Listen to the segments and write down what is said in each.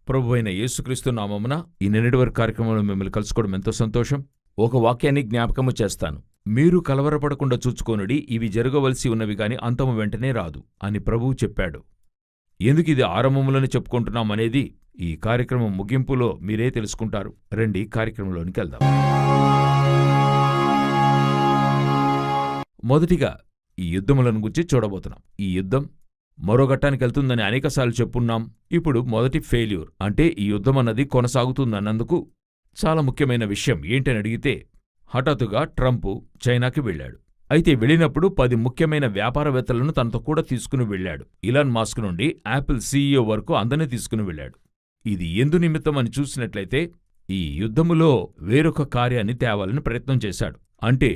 ప్రభువైన యేసుక్రీస్తు నామమున ఈ నిన్నటి వరకు కార్యక్రమంలో మిమ్మల్ని కలుసుకోవడం ఎంతో సంతోషం. ఒక వాక్యాన్ని జ్ఞాపకము చేస్తాను. మీరు కలవరపడకుండా చూచుకోనుడి, ఇవి జరగవలసి ఉన్నవి గాని అంతము వెంటనే రాదు అని ప్రభువు చెప్పాడు. ఎందుకు ఇది ఆరంభములోనే చెప్పుకుంటున్నామనేది ఈ కార్యక్రమం ముగింపులో మీరే తెలుసుకుంటారు. రండి కార్యక్రమంలోనికి వెళ్దాం. మొదటిగా ఈ యుద్ధములను గురించి చూడబోతున్నాం. ఈ యుద్ధం మరో ఘట్టానికి వెళ్తుందని అనేకసార్లు చెప్పున్నాం. ఇప్పుడు మొదటి ఫెయిల్యూర్ అంటే ఈ యుద్ధమన్నది కొనసాగుతుందన్నందుకు చాలా ముఖ్యమైన విషయం ఏంటని అడిగితే, హఠాత్తుగా ట్రంప్ చైనాకి వెళ్ళాడు. అయితే వెళ్ళినప్పుడు 10 ముఖ్యమైన వ్యాపారవేత్తలను తనతో కూడా తీసుకుని వెళ్ళాడు. ఇలాన్ మాస్క్ నుండి యాపిల్ సీఈఓ వరకు అందరినీ తీసుకుని వెళ్ళాడు. ఇది ఎందు నిమిత్తం అని చూసినట్లయితే ఈ యుద్ధములో వేరొక కార్యాన్ని తేవాలని ప్రయత్నం చేశాడు. అంటే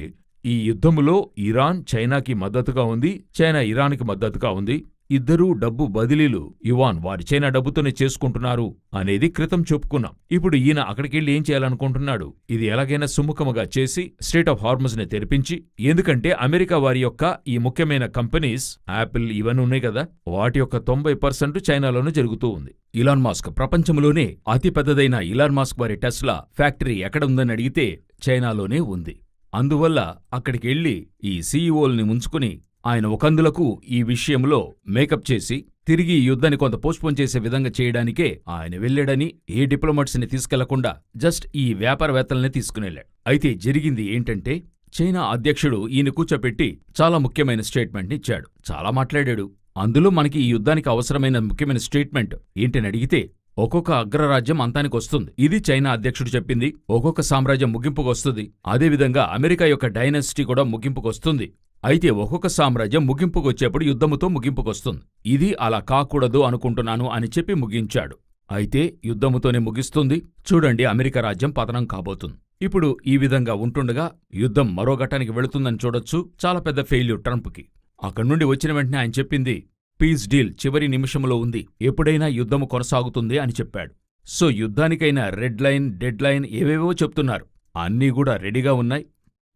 ఈ యుద్ధములో ఇరాన్ చైనాకి మద్దతుగా ఉంది, చైనా ఇరాన్కి మద్దతుగా ఉంది. ఇద్దరూ డబ్బు బదిలీలు యువాన్ వారి చైనా డబ్బుతోనే చేసుకుంటున్నారు అనేది క్రితం చెప్పుకున్నాం. ఇప్పుడు ఈయన అక్కడికెళ్ళి ఏం చేయాలనుకుంటున్నాడు? ఇది ఎలాగైనా సుముఖముగా చేసి స్ట్రెయిట్ ఆఫ్ హార్మజ్ ని తెరిపించి, ఎందుకంటే అమెరికా వారి యొక్క ఈ ముఖ్యమైన కంపెనీస్ యాపిల్ ఇవన్నీ ఉన్నాయి కదా, వాటి యొక్క 90% చైనాలోనే జరుగుతూ ఉంది. ఇలాన్ మాస్క్ ప్రపంచంలోనే అతిపెద్దదైన ఇలాన్ మాస్క్ వారి టెస్లా ఫ్యాక్టరీ ఎక్కడ ఉందని అడిగితే చైనాలోనే ఉంది. అందువల్ల అక్కడికెళ్ళి ఈ సీఈఓల్ని ముంచుకుని ఆయన ఒకందులకు ఈ విషయంలో మేకప్ చేసి తిరిగి ఈ యుద్ధాన్ని కొంత పోస్ట్పోన్ చేసే విధంగా చేయడానికే ఆయన వెళ్ళాడని, ఏ డిప్లొమాట్స్ని తీసుకెళ్లకుండా జస్ట్ ఈ వ్యాపారవేత్తలనే తీసుకునెళ్ళాడు. అయితే జరిగింది ఏంటంటే, చైనా అధ్యక్షుడు ఈయన కూర్చోపెట్టి చాలా ముఖ్యమైన స్టేట్మెంట్ని ఇచ్చాడు. చాలా మాట్లాడాడు. అందులో మనకి ఈ యుద్ధానికి అవసరమైన ముఖ్యమైన స్టేట్మెంట్ ఏంటని అడిగితే, ఒక్కొక్క అగ్రరాజ్యం అంతానికి వస్తుంది, ఇది చైనా అధ్యక్షుడు చెప్పింది. ఒక్కొక్క సామ్రాజ్యం ముగింపుకొస్తుంది. అదేవిధంగా అమెరికా యొక్క డైనాసిటీ కూడా ముగింపుకొస్తుంది. అయితే ఒక్కొక్క సామ్రాజ్యం ముగింపుకొచ్చేప్పుడు యుద్ధముతో ముగింపుకొస్తుంది. ఇది అలా కాకూడదు అనుకుంటున్నాను అని చెప్పి ముగించాడు. అయితే యుద్ధముతోనే ముగిస్తుంది. చూడండి, అమెరికా రాజ్యం పతనం కాబోతుంది. ఇప్పుడు ఈ విధంగా ఉంటుండగా యుద్ధం మరో ఘట్టానికి వెళుతుందని చూడొచ్చు. చాలా పెద్ద ఫెయిల్యూర్ ట్రంప్కి. అక్కడి నుండి వచ్చిన వెంటనే ఆయన చెప్పింది, పీస్ డీల్ చివరి నిమిషంలో ఉంది, ఎప్పుడైనా యుద్ధము కొనసాగుతుంది అని చెప్పాడు. సో యుద్ధానికైనా రెడ్ లైన్, డెడ్ లైన్ ఏవేవో చెప్తున్నారు. అన్నీ కూడా రెడీగా ఉన్నాయి.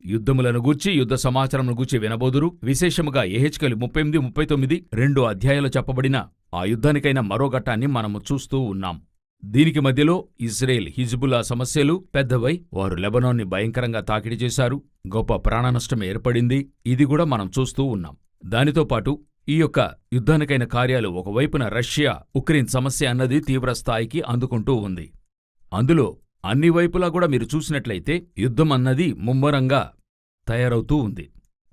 యుద్ధములను గూర్చి, యుద్ధ సమాచారమును గూర్చి వినబోదురు. విశేషముగా యెహెజ్కేలు 38, 39 2 అధ్యాయాలు చెప్పబడిన ఆ యుద్ధానికైనా మరో ఘట్టాన్ని మనము చూస్తూ ఉన్నాం. దీనికి మధ్యలో ఇజ్రాయెల్ హిజ్బుల్లా సమస్యలు పెద్దవై వారు లెబనాన్ని భయంకరంగా తాకిడి చేశారు. గొప్ప ప్రాణనష్టం ఏర్పడింది. ఇది కూడా మనం చూస్తూ ఉన్నాం. దానితో పాటు ఈ యొక్క యుద్ధానికైన కార్యాలు ఒకవైపున రష్యా ఉక్రెయిన్ సమస్య అన్నది తీవ్రస్థాయికి అందుకుంటూ ఉంది. అందులో అన్ని వైపులా కూడా మీరు చూసినట్లయితే యుద్ధం అన్నది ముమ్మరంగా తయారవుతూ ఉంది.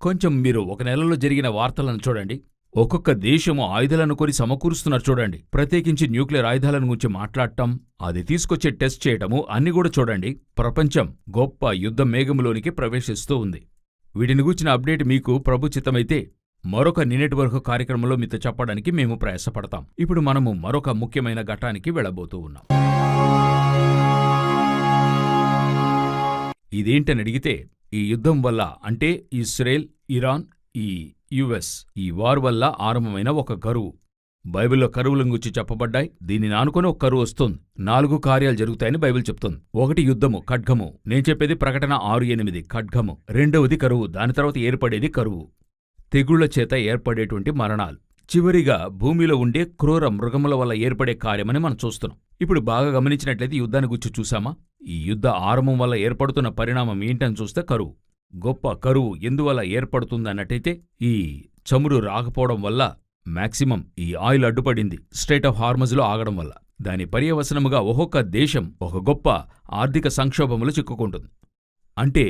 కొంచెం మీరు ఒక నెలలో జరిగిన వార్తలను చూడండి. ఒక్కొక్క దేశము ఆయుధాలను కొని సమకూరుస్తున్నారు చూడండి. ప్రత్యేకించి న్యూక్లియర్ ఆయుధాలను గురించి మాట్లాడటం, అది తీసుకొచ్చే టెస్ట్ చేయటము అన్ని కూడా చూడండి. ప్రపంచం గొప్ప యుద్ధ మేఘములోనికి ప్రవేశిస్తూ ఉంది. వీటిని గూర్చిన అప్డేట్ మీకు ప్రభుచితమైతే మరొక నిన్నటి వరకు కార్యక్రమంలో మీతో చెప్పడానికి మేము ప్రయాసపడతాం. ఇప్పుడు మనము మరొక ముఖ్యమైన ఘట్టానికి వెళ్ళబోతూ ఉన్నాం. ఇదేంటని అడిగితే, ఈ యుద్ధం వల్ల అంటే ఇస్రాయెల్, ఇరాన్, ఈ యుఎస్ ఈ వార్ వల్ల ఆరంభమైన ఒక కరువు. బైబిల్లో కరువులను గురించి చెప్పబడ్డాయి. దీనిని ఆనుకొని ఒక కరువు వస్తుంది. 4 కార్యాలు జరుగుతాయని బైబిల్ చెప్తుంది. 1 యుద్ధము, ఖడ్గము. నేను చెప్పేది ప్రకటన 6:8 ఖడ్గము. 2వది కరువు, దాని తర్వాత ఏర్పడేది కరువు, తెగుళ్ల చేత ఏర్పడేటువంటి మరణాలు. చివరిగా భూమిలో ఉండే క్రూర మృగముల వల్ల ఏర్పడే కార్యమని మనం చూస్తున్నాం. ఇప్పుడు బాగా గమనించినట్లయితే యుద్ధాన్ని గురించి చూసామా? ఈ యుద్ధ ఆరంభం వల్ల ఏర్పడుతున్న పరిణామం ఏంటని చూస్తే కరువు. గొప్ప కరువు ఎందువల్ల ఏర్పడుతుందన్నట్టయితే, ఈ చమురు రాకపోవడం వల్ల మాక్సిమం ఈ ఆయిల్ అడ్డుపడింది స్ట్రెయిట్ ఆఫ్ హార్మజ్లో ఆగడం వల్ల. దాని పర్యవసనముగా ఒక్కొక్క దేశం ఒక గొప్ప ఆర్థిక సంక్షోభములో చిక్కుకుంటుంది. అంటే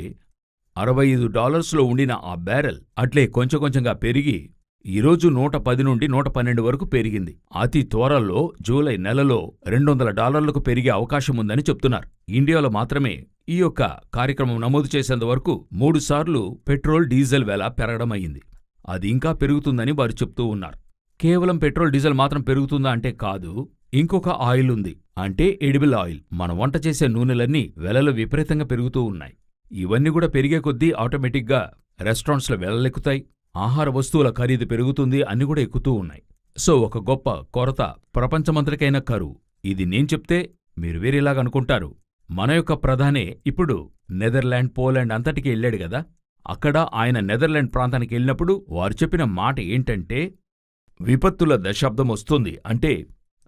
$65 ఉండిన ఆ బ్యారెల్ అట్లే కొంచెం కొంచెంగా పెరిగి ఈరోజు 110 నుండి 112 వరకు పెరిగింది. అతి త్వరలో జూలై నెలలో $200 పెరిగే అవకాశముందని చెప్తున్నారు. ఇండియాలో మాత్రమే ఈ యొక్క కార్యక్రమం నమోదు చేసేంతవరకు 3 సార్లు పెట్రోల్, డీజిల్ వెల పెరగడమయ్యింది. అది ఇంకా పెరుగుతుందని వారు చెప్తూ ఉన్నారు. కేవలం పెట్రోల్, డీజిల్ మాత్రం పెరుగుతుందా అంటే కాదు, ఇంకొక ఆయిల్ ఉంది. అంటే ఎడిబుల్ ఆయిల్. మనం వంట చేసే నూనెలన్నీ వెలలు విపరీతంగా పెరుగుతూ ఉన్నాయి. ఇవన్నీ కూడా పెరిగే కొద్దీ ఆటోమేటిక్గా రెస్టారెంట్స్లో వెలలెక్కుతాయి, ఆహార వస్తువుల ఖరీదు పెరుగుతుంది, అన్ని కూడా ఎక్కుతూ ఉన్నాయి. సో ఒక గొప్ప కొరత, ప్రపంచమంతటికైనా కరువు. ఇది నేను చెప్తే మీరు వేరేలాగనుకుంటారు. మన యొక్క ప్రధానే ఇప్పుడు నెదర్లాండ్, పోలాండ్ అంతటికి వెళ్ళాడు కదా. అక్కడ ఆయన నెదర్లాండ్ ప్రాంతానికి వెళ్ళినప్పుడు వారు చెప్పిన మాట ఏంటంటే, విపత్తుల దశాబ్దం వస్తుంది. అంటే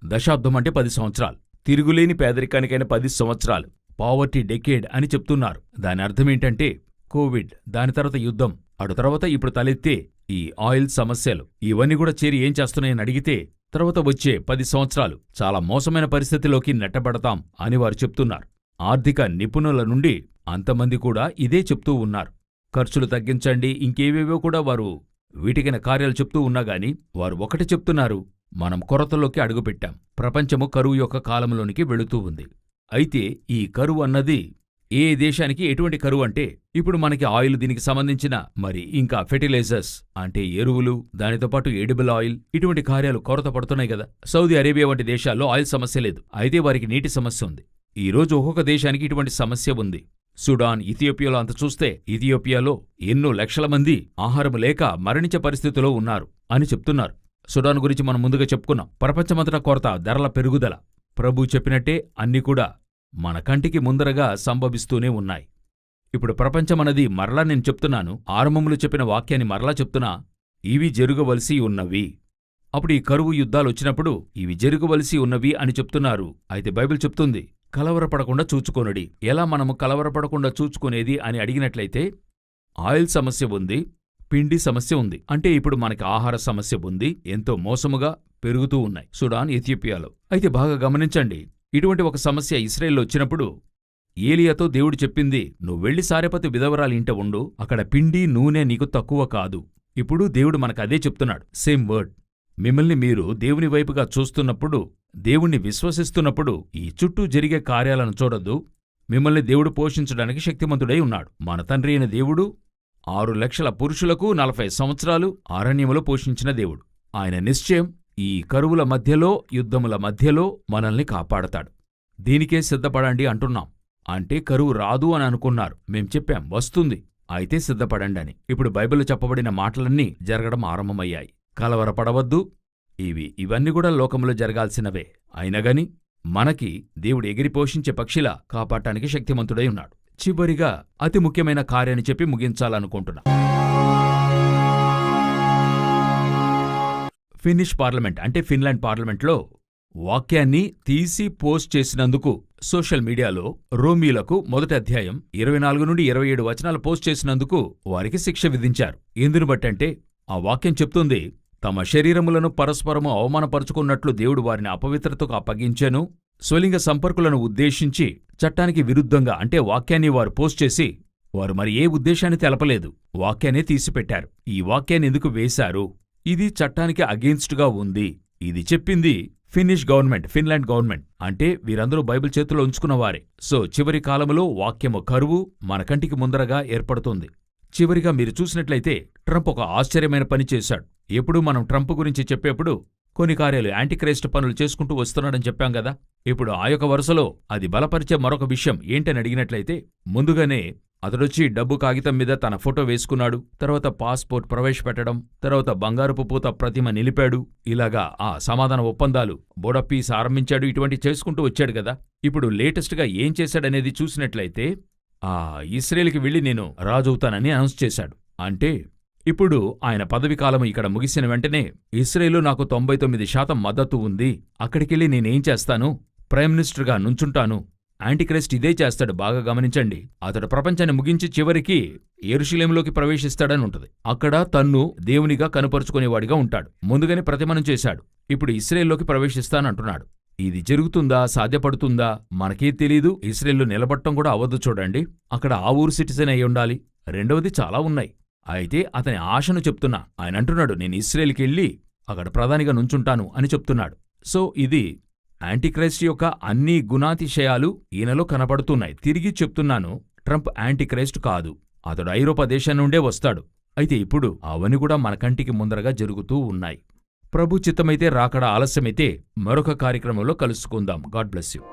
దశాబ్దం అంటే 10 సంవత్సరాలు. తిరుగులేని పేదరికానికైన 10 సంవత్సరాలు, పావర్టీ డెకేడ్ అని చెప్తున్నారు. దాని అర్థమేంటంటే కోవిడ్, దాని తర్వాత యుద్ధం, అటు తర్వాత ఇప్పుడు తలెత్తే ఈ ఆయిల్ సమస్యలు, ఇవన్నీ కూడా చేరి ఏం చేస్తున్నాయని అడిగితే తర్వాత వచ్చే 10 సంవత్సరాలు చాలా మోసమైన పరిస్థితిలోకి నెట్టబడతాం అని వారు చెప్తున్నారు. ఆర్థిక నిపుణుల నుండి అంతమంది కూడా ఇదే చెప్తూ ఉన్నారు. ఖర్చులు తగ్గించండి, ఇంకేవేవో కూడా వారు వీటికైన కార్యాలు చెప్తూ ఉన్నాగాని వారు ఒకటి చెప్తున్నారు, మనం కొరతలోకి అడుగుపెట్టాం. ప్రపంచము కరువు యొక్క కాలంలోనికి వెళుతూ ఉంది. అయితే ఈ కరువు అన్నది ఏ దేశానికి ఎటువంటి కరువు అంటే, ఇప్పుడు మనకి ఆయిల్, దీనికి సంబంధించిన మరి ఇంకా ఫెర్టిలైజర్స్ అంటే ఎరువులు, దానితో పాటు ఎడిబుల్ ఆయిల్, ఇటువంటి కార్యాలు కొరత పడుతున్నాయి కదా. సౌదీ అరేబియా వంటి దేశాల్లో ఆయిల్ సమస్య లేదు, అయితే వారికి నీటి సమస్య ఉంది. ఈ రోజు ఒక్కొక్క దేశానికి ఇటువంటి సమస్య ఉంది. సుడాన్, ఇథియోపియాలో అంత చూస్తే ఇథియోపియాలో ఎన్నో లక్షల మంది ఆహారం లేక మరణించే పరిస్థితిలో ఉన్నారు అని చెప్తున్నారు. సుడాన్ గురించి మనం ముందుగా చెప్పుకున్నాం. ప్రపంచమంతటా కొరత, ధరల పెరుగుదల. ప్రభు చెప్పినట్టే అన్నీ కూడా మన కంటికి ముందరగా సంభవిస్తూనే ఉన్నాయి. ఇప్పుడు ప్రపంచమన్నది మరలా నేను చెప్తున్నాను, ఆరంభంలో చెప్పిన వాక్యాన్ని మరలా చెప్తున్నా, ఇవి జరగవలసి ఉన్నవి. అప్పుడు ఈ కరువు యుద్ధాలొచ్చినప్పుడు ఇవి జరగవలసి ఉన్నవి అని చెప్తున్నారు. అయితే బైబిల్ చెప్తుంది, కలవరపడకుండా చూచుకొనుడి. ఎలా మనము కలవరపడకుండా చూచుకునేది అని అడిగినట్లయితే, ఆయిల్ సమస్య ఉంది, పిండి సమస్య ఉంది. అంటే ఇప్పుడు మనకి ఆహార సమస్య ఉంది, ఎంతో మోసముగా పెరుగుతూ ఉన్నాయి సుడాన్, ఇథియోపియాలో. అయితే బాగా గమనించండి, ఇటువంటి ఒక సమస్య ఇశ్రాయేల్లో వచ్చినప్పుడు ఏలియాతో దేవుడు చెప్పింది, నువ్వెళ్ళి సారెపతి విధవరాలి ఇంట ఉండు, అక్కడ పిండి నూనె నీకు తక్కువ కాదు. ఇప్పుడు దేవుడు మనకదే చెప్తున్నాడు, సేమ్ వర్డ్. మిమ్మల్ని మీరు దేవుని వైపుగా చూస్తున్నప్పుడు, దేవుణ్ణి విశ్వసిస్తున్నప్పుడు ఈ చుట్టూ జరిగే కార్యాలను చూడొద్దు. మిమ్మల్ని దేవుడు పోషించడానికి శక్తిమంతుడై ఉన్నాడు. మన తండ్రి అయిన దేవుడు 6 లక్షల పురుషులకు 40 సంవత్సరాలు అరణ్యములో పోషించిన దేవుడు. ఆయన నిశ్చయం ఈ కరువుల మధ్యలో, యుద్ధముల మధ్యలో మనల్ని కాపాడతాడు. దీనికే సిద్ధపడండి అంటున్నాం. అంటే కరువు రాదు అని అనుకున్నారు, మేం చెప్పాం వస్తుంది, అయితే సిద్ధపడండి అని. ఇప్పుడు బైబిల్లో చెప్పబడిన మాటలన్నీ జరగడం ఆరంభమయ్యాయి. కలవరపడవద్దు, ఇవన్నీ కూడా లోకములో జరగాల్సినవే. అయినగాని మనకి దేవుడు ఎగిరి పోషించే పక్షిలా కాపాడటానికి శక్తిమంతుడై ఉన్నాడు. చివరిగా అతి ముఖ్యమైన కార్యాన్ని చెప్పి ముగించాలనుకుంటున్నా. ఫిన్నిష్ పార్లమెంట్ అంటే ఫిన్లాండ్ పార్లమెంట్లో వాక్యాన్ని తీసి పోస్ట్ చేసినందుకు సోషల్ మీడియాలో రోమీలకు మొదటి అధ్యాయం 24 నుండి 27 వచనాలు పోస్ట్ చేసినందుకు వారికి శిక్ష విధించారు. ఎందును బట్టంటే ఆ వాక్యం చెప్తుంది, తమ శరీరములను పరస్పరము అవమానపరుచుకున్నట్లు దేవుడు వారిని అపవిత్రతకు అప్పగించెను. స్వలింగ సంపర్కులను ఉద్దేశించి చట్టానికి విరుద్ధంగా అంటే వాక్యాన్ని వారు పోస్ట్ చేసి, వారు మరి ఏ ఉద్దేశాన్ని తెలపలేదు, వాక్యాన్నే తీసిపెట్టారు. ఈ వాక్యాన్ని ఎందుకు వేశారు? ఇది చట్టానికి అగెయిన్స్ట్గా ఉంది. ఇది చెప్పింది ఫిన్నిష్ గవర్నమెంట్, ఫిన్లాండ్ గవర్నమెంట్. అంటే వీరందరూ బైబిల్ చేతిలో ఉంచుకున్నవారే. సో చివరి కాలములో వాక్యము కరువు మన కంటికి ముందరగా ఏర్పడుతుంది. చివరిగా మీరు చూసినట్లయితే ట్రంప్ ఒక ఆశ్చర్యమైన పని చేశాడు. ఎప్పుడూ మనం ట్రంప్ గురించి చెప్పేప్పుడు కొన్ని కార్యాలు యాంటీక్రైస్ట్ పనులు చేసుకుంటూ వస్తున్నాడని చెప్పాం కదా. ఇప్పుడు ఆ యొక్క వరుసలో అది బలపరిచే మరొక విషయం ఏంటని అడిగినట్లయితే, ముందుగానే అతడొచ్చి డబ్బు కాగితం మీద తన ఫోటో వేసుకున్నాడు, తర్వాత పాస్పోర్ట్ ప్రవేశపెట్టడం, తర్వాత బంగారపు పూత ప్రతిమ నిలిపాడు, ఇలాగా ఆ సమాధాన ఒప్పందాలు, బోడపీస్ ఆరంభించాడు, ఇటువంటి చేసుకుంటూ వచ్చాడు కదా. ఇప్పుడు లేటెస్ట్గా ఏం చేశాడనేది చూసినట్లయితే, ఇస్రాయేల్కి వెళ్ళి నేను రాజవుతానని అనౌన్స్ చేశాడు. అంటే ఇప్పుడు ఆయన పదవీకాలం ఇక్కడ ముగిసిన వెంటనే, ఇస్రాయేలు నాకు 99% మద్దతు ఉంది, అక్కడికెళ్ళి నేనేం చేస్తాను, ప్రైమ్ మినిస్టర్గా నుంచుంటాను. యాంటీక్రైస్ట్ ఇదే చేస్తాడు. బాగా గమనించండి, అతడు ప్రపంచాన్ని ముగించి చివరికి యెరూషలేములోకి ప్రవేశిస్తాడని ఉంటుంది. అక్కడ తన్ను దేవునిగా కనుపరుచుకునేవాడిగా ఉంటాడు. ముందుగానే ప్రతిమను చేశాడు. ఇప్పుడు ఇస్రాయేల్లోకి ప్రవేశిస్తానంటున్నాడు. ఇది జరుగుతుందా, సాధ్యపడుతుందా మనకే తెలీదు. ఇస్రాయేల్లో నిలబట్టం కూడా అవ్వదు. చూడండి, అక్కడ ఆ ఊరు సిటిజన్ అయి ఉండాలి. రెండవది చాలా ఉన్నాయి. అయితే అతని ఆశను చెప్తున్నా. ఆయన అంటున్నాడు, నేను ఇస్రాయేల్కి వెళ్ళి అక్కడ ప్రధానిగా నుంచుంటాను అని చెప్తున్నాడు. సో ఇది యాంటీక్రైస్ట్ యొక్క అన్ని గుణాతిశయాలు ఈయనలో కనపడుతున్నాయి. తిరిగి చెప్తున్నాను, ట్రంప్ యాంటీక్రైస్ట్ కాదు, అతడు ఐరోపా దేశం నుండే వస్తాడు. అయితే ఇప్పుడు అవన్నీ కూడా మన కంటికి ముందరగా జరుగుతూ ఉన్నాయి. ప్రభు చిత్తమైతే, రాకడ ఆలస్యమైతే మరొక కార్యక్రమంలో కలుసుకుందాం. God bless you.